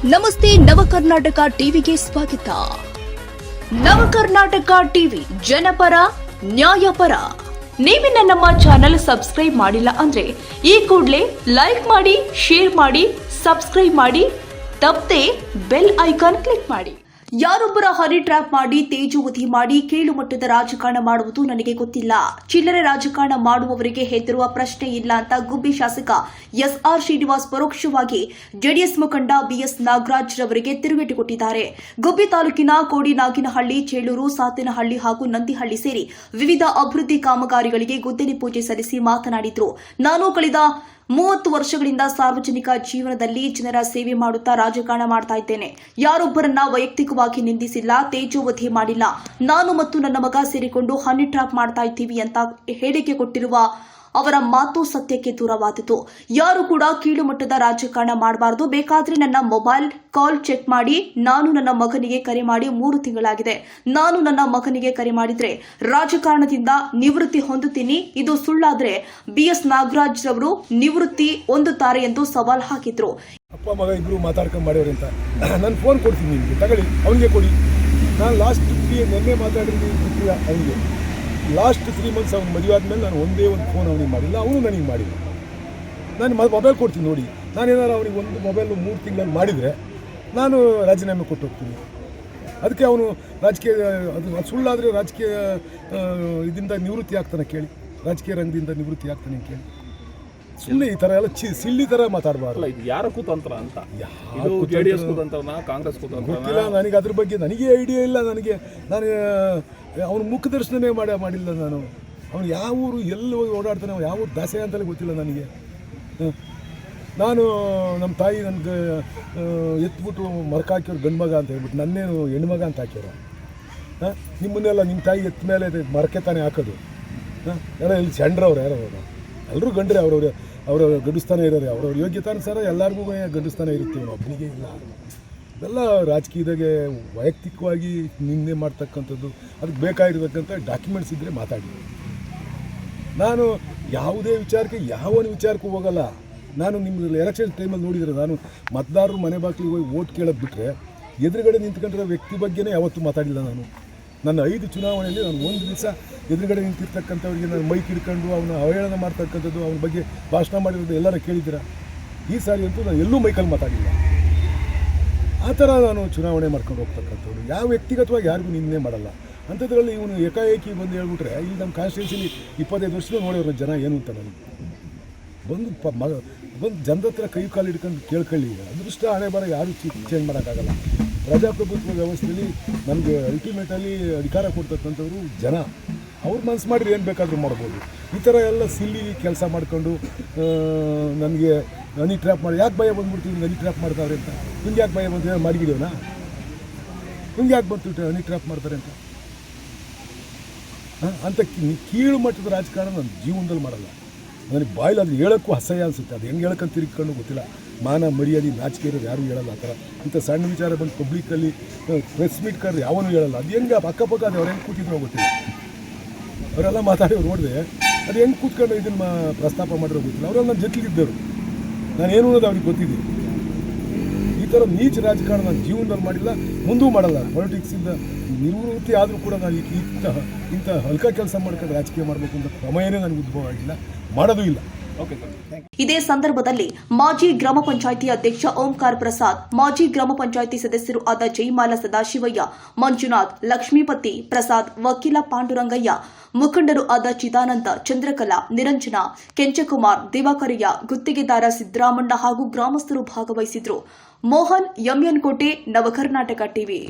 ನಮಸ್ತೆ ನವಕರ್ನಾಟಕ ಟಿವಿಗೆ ಸ್ವಾಗತ. ನವಕರ್ನಾಟಕ ಟಿವಿ ಜನಪರ ನ್ಯಾಯಪರ. ನೀವಿನ್ನ ನಮ್ಮ ಚಾನೆಲ್ ಸಬ್ಸ್ಕ್ರೈಬ್ ಮಾಡಿಲ್ಲ ಅಂದ್ರೆ ಈ ಕೂಡಲೇ ಲೈಕ್ ಮಾಡಿ, ಶೇರ್ ಮಾಡಿ, ಸಬ್ಸ್ಕ್ರೈಬ್ ಮಾಡಿ, ತಪ್ಪದೆ ಬೆಲ್ ಐಕಾನ್ ಕ್ಲಿಕ್ ಮಾಡಿ. ಯಾರೊಬ್ಬರ ಹನಿ ಟ್ರ್ಯಾಪ್ ಮಾಡಿ ತೇಜೋವಧಿ ಮಾಡಿ ಕೀಳು ಮಟ್ಟದ ರಾಜಕಾರಣ ಮಾಡುವುದು ನನಗೆ ಗೊತ್ತಿಲ್ಲ. ಚಿಲ್ಲರೆ ರಾಜಕಾರಣ ಮಾಡುವವರಿಗೆ ಹೆದರುವ ಪ್ರಶ್ನೆ ಇಲ್ಲ ಅಂತ ಗುಬ್ಬಿ ಶಾಸಕ ಎಸ್ಆರ್ ಶ್ರೀನಿವಾಸ್ ಪರೋಕ್ಷವಾಗಿ ಜೆಡಿಎಸ್ ಮುಖಂಡ ಬಿಎಸ್ ನಾಗರಾಜ್ ರವರಿಗೆ ತಿರುಗೇಟು ಕೊಟ್ಟಿದ್ದಾರೆ. ಗುಬ್ಬಿ ತಾಲೂಕಿನ ಕೋಡಿನಾಗಿನಹಳ್ಳಿ, ಚೇಳೂರು, ಸಾತೇನಹಳ್ಳಿ ಹಾಗೂ ನಂದಿಹಳ್ಳಿ ಸೇರಿ ವಿವಿಧ ಅಭಿವೃದ್ಧಿ ಕಾಮಗಾರಿಗಳಿಗೆ ಗುದ್ದಲಿ ಪೂಜೆ ಸಲ್ಲಿಸಿ ಮಾತನಾಡಿದರು. ನಾನು ಕಳೆದ 30 ವರ್ಷಗಳಿಂದ ಸಾರ್ವಜನಿಕ ಜೀವನದಲ್ಲಿ ಜನರ ಸೇವೆ ಮಾಡುತ್ತಾ ರಾಜಕಾರಣ ಮಾಡ್ತಾ ಇದ್ದೇನೆ. ಯಾರೊಬ್ಬರನ್ನ ವೈಯಕ್ತಿಕವಾಗಿ ನಿಂದಿಸಿಲ್ಲ, ತೇಜೋವಧಿ ಮಾಡಿಲ್ಲ. ನಾನು ಮತ್ತು ನನ್ನ ಮಗ ಸೇರಿಕೊಂಡು ಹನಿ ಟ್ರ್ಯಾಪ್ ಮಾಡ್ತಾ ಇದ್ದೀವಿ ಅಂತ ಹೇಳಿಕೆ ಕೊಟ್ಟಿರುವ ಅವರ ಮಾತು ಸತ್ಯಕ್ಕೆ ದೂರವಾಯಿತು. ಯಾರು ಕೂಡ ಕೀಳು ಮಟ್ಟದ ರಾಜಕಾರಣ ಮಾಡಬಾರದು. ಬೇಕಾದ್ರೆ ನನ್ನ ಮೊಬೈಲ್ ಕಾಲ್ ಚೆಕ್ ಮಾಡಿ. ನಾನು ನನ್ನ ಮಗನಿಗೆ ಕರೆ ಮಾಡಿ 3 ತಿಂಗಳಾಗಿದೆ. ನಾನು ನನ್ನ ಮಗನಿಗೆ ಕರೆ ಮಾಡಿದ್ರೆ ರಾಜಕಾರಣದಿಂದ ನಿವೃತ್ತಿ ಹೊಂದುತ್ತೀನಿ. ಇದು ಸುಳ್ಳಾದ್ರೆ ಬಿಎಸ್ ನಾಗರಾಜ್ ರವರು ನಿವೃತ್ತಿ ಹೊಂದುತ್ತಾರೆ ಎಂದು ಸವಾಲ್ ಹಾಕಿದ್ರು. ಅಪ್ಪ ಮಗ ಇಬ್ರು ಮಾತಾಡ್ಕೊಂಡು ಮಾಡೋರು ಅಂತ ನಾನು ಫೋನ್ ಕೊಡ್ತೀನಿ, ನಿಮಗೆ ತಗೊಳ್ಳಿ, ಅವನಿಗೆ ಕೊಡಿ. ನಾನು ಲಾಸ್ಟ್ ನೆನ್ನೆ ಮಾತಾಡಿದ್ದೀನಿ ಅವನಿಗೆ. ಲಾಸ್ಟ್ 3 ಮಂತ್ಸ್ ಅವ್ನು ಮದುವೆ ಆದಮೇಲೆ ನಾನು ಒಂದೇ ಒಂದು ಫೋನ್ ಅವನಿಗೆ ಮಾಡಿಲ್ಲ, ಅವನು ನನಗೆ ಮಾಡಿಲ್ಲ. ನಾನು ಮೊಬೈಲ್ ಕೊಡ್ತೀನಿ ನೋಡಿ. ನಾನೇನಾರು ಅವನಿಗೆ ಒಂದು ಮೊಬೈಲು 3 ತಿಂಗಳಲ್ಲಿ ಮಾಡಿದರೆ ನಾನು ರಾಜೀನಾಮೆ ಕೊಟ್ಟು ಹೋಗ್ತೀನಿ. ಅದಕ್ಕೆ ಅವನು ರಾಜಕೀಯ ಅದು ಸುಳ್ಳಾದರೆ ರಾಜಕೀಯ ಇದರಿಂದ ನಿವೃತ್ತಿ ಆಗ್ತಾನೆ ಕೇಳಿ, ರಾಜಕೀಯ ರಂಗದಿಂದ ನಿವೃತ್ತಿ ಆಗ್ತಾನೆ ಕೇಳಿ. ಸುಮ್ಮನೆ ಈ ಥರ ಎಲ್ಲ ಸಿಳ್ಳಿ ಥರ ಮಾತಾಡಬಾರ್ದು. ಇದು ಯಾರ ಕುತಂತ್ರ ಅಂತ? ಇದು ಜೆಡಿಎಸ್ ಕುತಂತ್ರನಾ, ಕಾಂಗ್ರೆಸ್ ಕುತಂತ್ರ ಗೊತ್ತಿಲ್ಲ ನನಗೆ. ಅದ್ರ ಬಗ್ಗೆ ನನಗೆ ಐಡಿಯಾ ಇಲ್ಲ. ನಾನು ಅವನ ಮುಖ ದರ್ಶನನೇ ಮಾಡಿಲ್ಲ. ನಾನು ಅವನು ಯಾವ ಊರು ಎಲ್ಲಿ ಓಡಾಡ್ತಾನೆ, ಅವ್ನು ಯಾವ ದಾಸೆ ಅಂತಲೇ ಗೊತ್ತಿಲ್ಲ ನನಗೆ. ನಾನು ನಮ್ಮ ತಾಯಿ ನನಗೆ ಎತ್ಬಿಟ್ಟು ಮರಕ ಹಾಕಿವ್ರು ಗಂಡು ಮಗ ಅಂತ ಹೇಳ್ಬಿಟ್ಟು ನನ್ನೇನು ಹೆಣ್ಮಗ ಅಂತ ಹಾಕ್ಯಾರ. ನಿಮ್ಮನ್ನೆಲ್ಲ ನಿಮ್ಮ ತಾಯಿ ಎತ್ತ ಮೇಲೆ ಮರಕೆ ತಾನೇ ಹಾಕೋದು. ಯಾರೋ ಇಲ್ಲಿ ಸೆಂಡ್ರವ್ರು ಯಾರೋ ಎಲ್ಲರೂ ಗಂಡ್ರೆ ಅವರ ಗಂಡಸ್ತಾನ ಇರೋರು, ಅವ್ರವ್ರ ಯೋಗ್ಯತಾನುಸಾರ ಎಲ್ಲರಿಗೂ ಗಂಡಸ್ತಾನ ಇರ್ತೀವಿ, ನಾವು ಒಬ್ಬನಿಗೆ ಇಲ್ಲ. ಇದೆಲ್ಲ ರಾಜಕೀಯದಾಗೆ ವೈಯಕ್ತಿಕವಾಗಿ ನಿಂದೆ ಮಾಡ್ತಕ್ಕಂಥದ್ದು. ಅದಕ್ಕೆ ಬೇಕಾಗಿರ್ತಕ್ಕಂಥ ಡಾಕ್ಯುಮೆಂಟ್ಸ್ ಇದ್ದರೆ ಮಾತಾಡಿ. ನಾನು ಯಾವುದೇ ವಿಚಾರಕ್ಕೆ ಯಾವನ ವಿಚಾರಕ್ಕೂ ಹೋಗಲ್ಲ. ನಾನು ನಿಮ್ಮ ಎಲೆಕ್ಷನ್ ಟೈಮಲ್ಲಿ ನೋಡಿದರೆ ನಾನು ಮತದಾರರು ಮನೆ ಬಾಗಿಲಿಗೆ ಹೋಗಿ ಓಟ್ ಕೇಳೋದು ಬಿಟ್ಟರೆ ಎದುರುಗಡೆ ನಿಂತ್ಕೊಂಡಿರೋ ವ್ಯಕ್ತಿ ಬಗ್ಗೆನೇ ಯಾವತ್ತೂ ಮಾತಾಡಿಲ್ಲ. ನನ್ನ 5 ಚುನಾವಣೆಯಲ್ಲಿ ನಾನು ಒಂದು ದಿವಸ ಎದುರುಗಡೆ ನಿಂತಿರ್ತಕ್ಕಂಥವ್ರಿಗೆ ನಾನು ಮೈಕ್ ಹಿಡ್ಕೊಂಡು ಅವನ ಅವಹೇಳನ ಮಾಡ್ತಕ್ಕಂಥದ್ದು, ಅವನ ಬಗ್ಗೆ ಭಾಷಣ ಮಾಡಿರೋದು ಎಲ್ಲರೂ ಕೇಳಿದ್ದೀರಾ. ಈ ಸಾರಿ ಅಂತೂ ನಾನು ಎಲ್ಲೂ ಮೈಕಲ್ಲಿ ಮಾತಾಡಿಲ್ಲ. ಆ ಥರ ನಾನು ಚುನಾವಣೆ ಮಾಡ್ಕೊಂಡು ಹೋಗ್ತಕ್ಕಂಥವ್ರು. ಯಾವ ವ್ಯಕ್ತಿಗತವಾಗಿ ಯಾರಿಗೂ ನಿಂದನೆ ಮಾಡಲ್ಲ. ಅಂಥದ್ರಲ್ಲಿ ಇವನು ಏಕಾಏಕಿ ಬಂದು ಹೇಳ್ಬಿಟ್ರೆ, ಇಲ್ಲಿ ನಮ್ಮ ಕಾನ್ಸ್ಟಿಟ್ಯೂನ್ಸಿಲಿ 25 ವರ್ಷದ ನೋಡೋರು ಜನ ಏನು ಅಂತ ನನಗೆ ಬಂದು ಜನದ ಹತ್ರ ಕೈ ಕಾಲು ಹಿಡ್ಕೊಂಡು ಕೇಳ್ಕೊಳ್ಳಿ. ಅದೃಷ್ಟ ಹಣೆ ಬರ ಯಾರು ಚೇಂಜ್ ಮಾಡೋಕ್ಕಾಗಲ್ಲ. ಪ್ರಜಾಪ್ರಭುತ್ವ ವ್ಯವಸ್ಥೆಯಲ್ಲಿ ನಮಗೆ ಅಲ್ಟಿಮೇಟಲ್ಲಿ ಅಧಿಕಾರ ಕೊಡ್ತಕ್ಕಂಥವ್ರು ಜನ. ಅವ್ರು ಮನಸ್ಸು ಮಾಡಿದ್ರೆ ಏನು ಬೇಕಾದರೂ ಮಾಡ್ಬೋದು. ಈ ಥರ ಎಲ್ಲ ಸಿಲ್ಲಿ ಕೆಲಸ ಮಾಡ್ಕೊಂಡು ನನಗೆ ಹನಿ ಟ್ರ್ಯಾಪ್ ಮಾಡಿ ಯಾಕೆ ಭಯ ಬಂದ್ಬಿಡ್ತೀವಿ, ಹನಿ ಟ್ರ್ಯಾಪ್ ಮಾಡ್ತಾರೆ ಅಂತ. ನಿಮ್ಗೆ ಯಾಕೆ ಭಯ ಬಂತು? ಮಾಡಿಗಿಡೋಣ, ನಿಮ್ಗೆ ಯಾಕೆ ಬಂತು ಹನಿ ಟ್ರ್ಯಾಪ್ ಮಾಡ್ತಾರೆ ಅಂತ ಕೀಳು ಮಟ್ಟದ ರಾಜಕಾರಣ ನನ್ನ ಜೀವನದಲ್ಲಿ ಮಾಡಲ್ಲ. ನನಗೆ ಬಾಯಿಲ್ ಅದು ಹೇಳೋಕ್ಕೂ ಅಸಹ್ಯ ಅನಿಸುತ್ತೆ. ಅದು ಹೆಂಗೆ ಹೇಳೋಕ್ಕಂತ ತಿರುಗಿಕೊಂಡು ಗೊತ್ತಿಲ್ಲ. ಮಾನ ಮರ್ಯಾದೆ ನಾಚಿಕೆ ಇರೋದು ಯಾರೂ ಹೇಳಲ್ಲ. ಆ ಥರ ಇಂಥ ಸಣ್ಣ ವಿಚಾರ ಬಂದು ಪಬ್ಲಿಕ್ಕಲ್ಲಿ ಪ್ರೆಸ್ ಮೀಟ್ ಕರೆದು ಯಾವನು ಹೇಳಲ್ಲ. ಅದು ಹೆಂಗೆ ಅಕ್ಕಪಕ್ಕ ಅದು ಅವ್ರು ಹೆಂಗೆ ಕೂತಿದ್ರು ಗೊತ್ತಿಲ್ಲ. ಅವರೆಲ್ಲ ಮಾತಾಡಿ ನೋಡಿದೆ ಅದು ಹೆಂಗೆ ಕೂತ್ಕೊಂಡು ಇದನ್ನು ಪ್ರಸ್ತಾಪ ಮಾಡಿರೋ ಗೊತ್ತಿಲ್ಲ. ಅವರೆಲ್ಲ ನನ್ನ ಜೊತೆಗಿದ್ದರು. ನಾನೇನು ಅನ್ನೋದು ಅವ್ರಿಗೆ ಗೊತ್ತಿದೆ. ಈ ಥರ ನೀಚ ರಾಜಕಾರಣ ನಾನು ಜೀವನದಲ್ಲಿ ಮಾಡಿಲ್ಲ, ಮುಂದೂ ಮಾಡಲ್ಲ. ಪೊಲಿಟಿಕ್ಸಿಂದ ನಿವೃತ್ತಿ ಆದರೂ ಕೂಡ ನಾನು ಇಂಥ ಹಲ್ಕ ಕೆಲಸ ಮಾಡ್ಕೊಂಡು ರಾಜಕೀಯ ಮಾಡಬೇಕು ಅಂತ ಪ್ರಮೇಯನೇ ನನಗೆ ಉದ್ಭವ ಆಗಿಲ್ಲ, ಮಾಡೋದು ಇಲ್ಲ. ಇದೇ ಸಂದರ್ಭದಲ್ಲಿ ಮಾಜಿ ಗ್ರಾಮ ಪಂಚಾಯಿತಿ ಅಧ್ಯಕ್ಷ ಓಂಕಾರ ಪ್ರಸಾದ್, ಮಾಜಿ ಗ್ರಾಮ ಪಂಚಾಯಿತಿ ಸದಸ್ಯರು ಆದ ಜೈಮಾಲ ಸದಾಶಿವಯ್ಯ, ಮಂಜುನಾಥ್, ಲಕ್ಷ್ಮೀಪತಿ ಪ್ರಸಾದ್, ವಕೀಲ ಪಾಂಡುರಂಗಯ್ಯ, ಮುಖಂಡರು ಆದ ಚಿದಾನಂದ, ಚಂದ್ರಕಲಾ, ನಿರಂಜನ, ಕೆಂಚಕುಮಾರ್, ದಿವಾಕರಯ್ಯ, ಗುತ್ತಿಗೆದಾರ ಸಿದ್ದರಾಮಣ್ಣ ಹಾಗೂ ಗ್ರಾಮಸ್ಥರು ಭಾಗವಹಿಸಿದ್ರು. ಮೋಹನ್, ಎಂಎನ್ ಕೋಟೆ, ನವಕರ್ನಾಟಕ ಟಿವಿ.